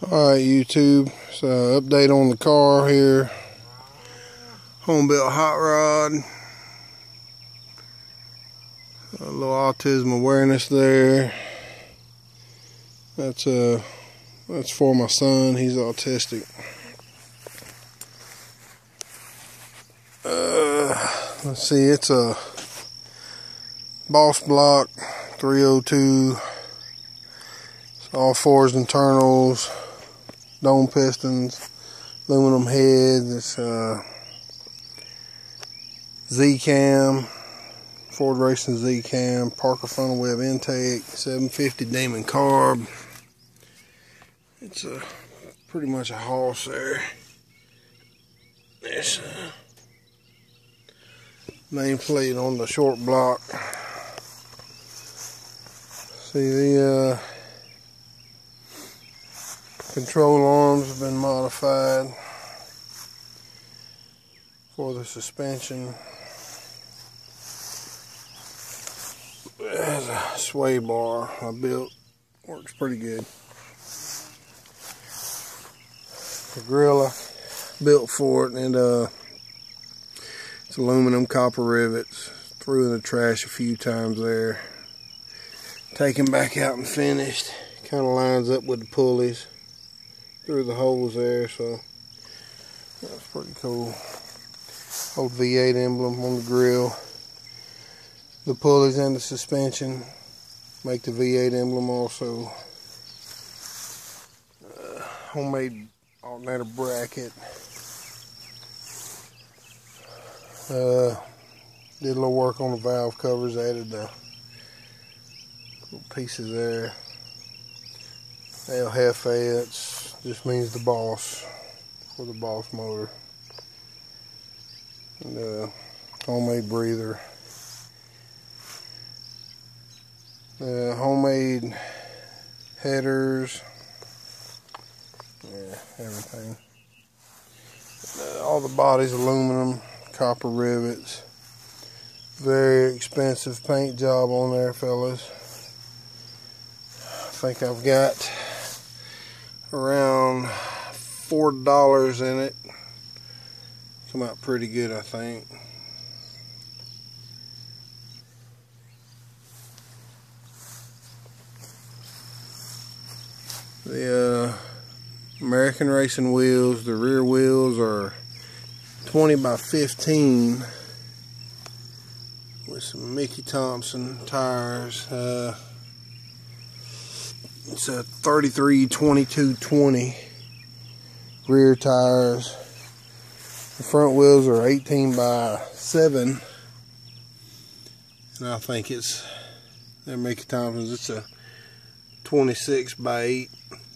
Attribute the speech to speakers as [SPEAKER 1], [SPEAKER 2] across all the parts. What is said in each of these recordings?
[SPEAKER 1] Alright YouTube, so update on the car here. Homebuilt hot rod. A little autism awareness there. That's for my son, he's autistic. Let's see, it's a Boss Block 302. It's all fours internals. Dome pistons, aluminum heads. It's Z-cam, Ford Racing Z-cam, Parker funnel web intake, 750 Demon carb. It's pretty much a hoss there. There's nameplate on the short block. See the control arms have been modified for the suspension. There's a sway bar I built, works pretty good. The grill I built for it, and it's aluminum copper rivets. Threw in the trash a few times there. Taken back out and finished. Kind of lines up with the pulleys through the holes there, so that's pretty cool. Old V8 emblem on the grill. The pulleys and the suspension make the V8 emblem also. Homemade alternator bracket. Did a little work on the valve covers, added the little pieces there. El Jefe, that's just means the boss, for the boss motor. And homemade breather. Homemade headers. Yeah, everything. All the body's aluminum, copper rivets. Very expensive paint job on there, fellas. I think I've got around $4 in it. Come out pretty good, I think. The American Racing wheels, the rear wheels are 20 by 15 with some Mickey Thompson tires. It's a 33-22-20 rear tires. The front wheels are 18 by 7, and I think they're Mickey Thompsons. It's a 26 by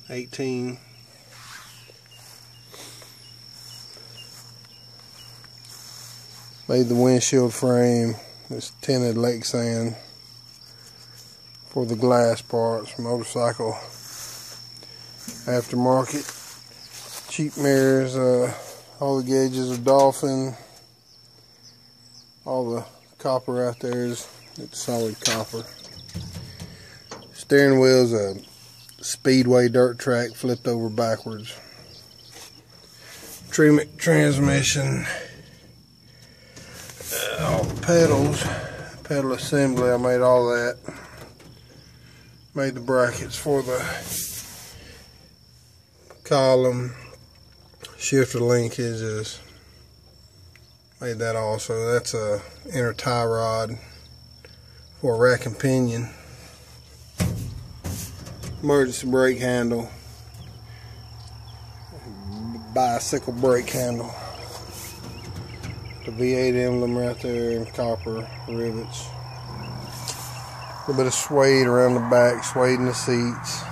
[SPEAKER 1] 18. Made the windshield frame. It's tinted lake sand for the glass parts. Motorcycle aftermarket. Cheap mirrors. All the gauges are Dolphin. All the copper out there it's solid copper. Steering wheel's a Speedway dirt track flipped over backwards. Tremec transmission. All the pedals, pedal assembly, I made all that. Made the brackets for the column, shifter linkages. Made that also. That's a inner tie rod for a rack and pinion. Emergency brake handle. Bicycle brake handle. The V8 emblem right there in copper rivets. A little bit of suede around the back, suede in the seats.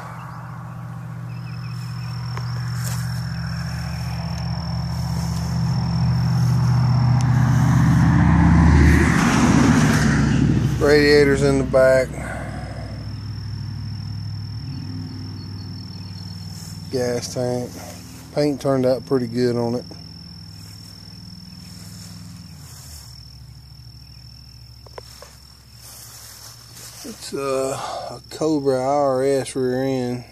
[SPEAKER 1] Radiators in the back. Gas tank. Paint turned out pretty good on it. It's a Cobra IRS rear end.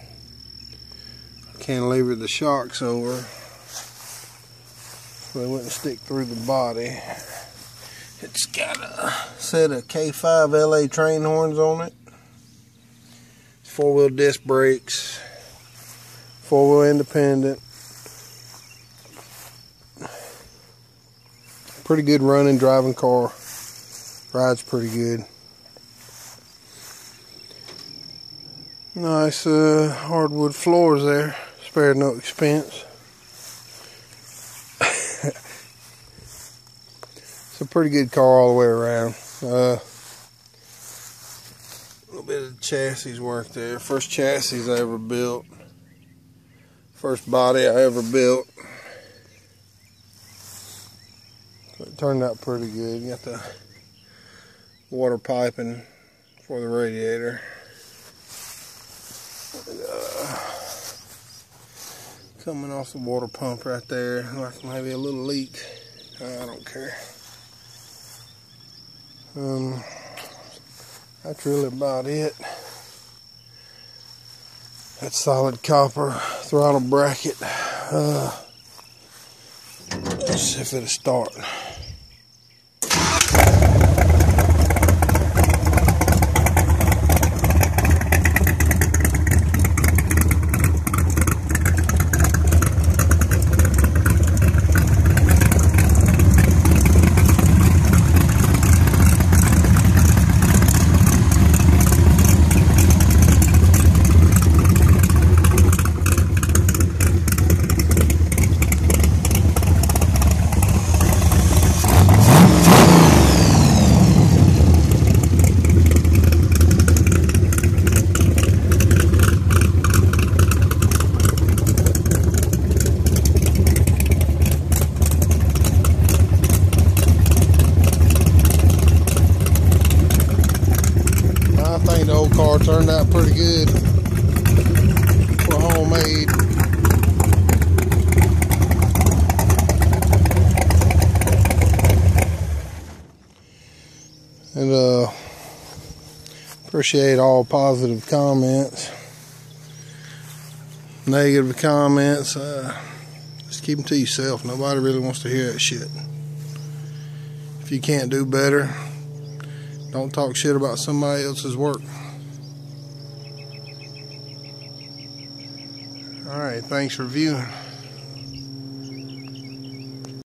[SPEAKER 1] cantilever the shocks over so they wouldn't stick through the body. It's got a set of K5 LA train horns on it. 4-wheel disc brakes. 4-wheel independent. Pretty good running, driving car. Rides pretty good. Nice hardwood floors there. Spared no expense. It's a pretty good car all the way around. A little bit of chassis work there. First chassis I ever built. First body I ever built. It turned out pretty good. You got the water piping for the radiator. Coming off the water pump right there, like maybe a little leak. I don't care. That's really about it. That solid copper throttle bracket. Let's see if it'll start. I think the old car turned out pretty good for homemade. And appreciate all positive comments. Negative comments, just keep them to yourself. Nobody really wants to hear that shit. If you can't do better, don't talk shit about somebody else's work. Alright, thanks for viewing.